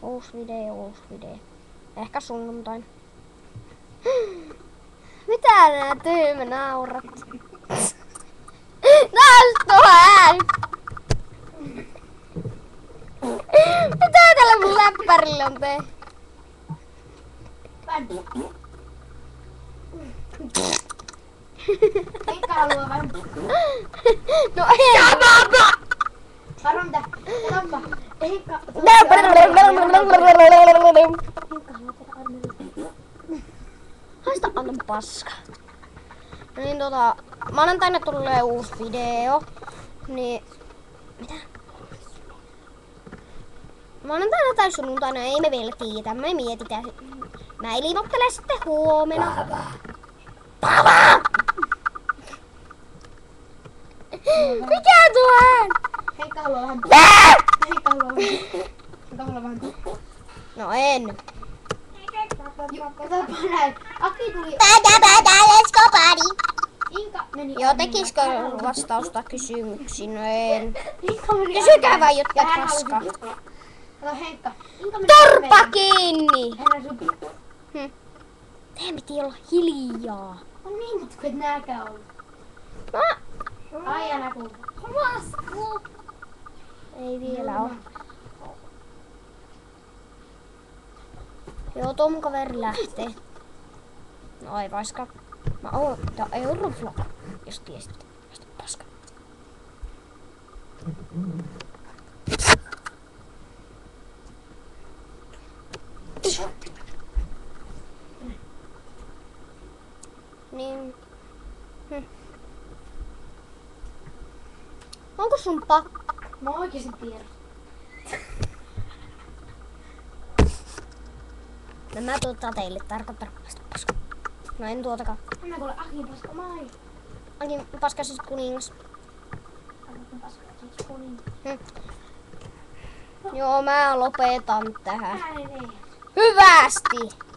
Uusi video. Ehkä sunnuntain. Mitä nää tyhmä naurat? Taas mitä tällä mun läppärillä on tehty? Heikka haluaa vähän. No ei! Varo mitä? Tappa. Heikka. Haista anna paska. No niin maanantaina tulee uusi video. Niin mitä? Maanantaina tai sunnuntaina ei me vielä tiedä. Me mietitään. Mä ilmoittelen sitten huomenna. Pava! Mikä tuo ään? Heikka haluaa vähän. Heikka haluaa vähän. No en. Katsopa näin. Aki tuli. Let's go party. Inka meni. Joo, tekisikö vastausta kysymyksiin? No en. Inka meni. Kysykää vaan jotkut paskaa. Kato Heikka. Inka meni. Torpa kiinni! Hän supi. Teidän piti olla hiljaa. On niin, mutta kun et nääkään ollut. Ai älä kuulu. Lasku. Ei vielä oo. Joo, tuo mun kaveri lähtee. No ei paska. Mä oon Euroflog, jos tiesit. Vasta paska. Niin. Onko sun pakko? Mä oikeesti tiedän. No mä tuotan teille, tarkoittaa vasta paska. No en tuotakaan. Mä kuule Akin paska mai. Akin paska siis kuningas. Akin paska siis kuningas. Joo, mä lopetan tähän. Ääni ei. Hyvästi!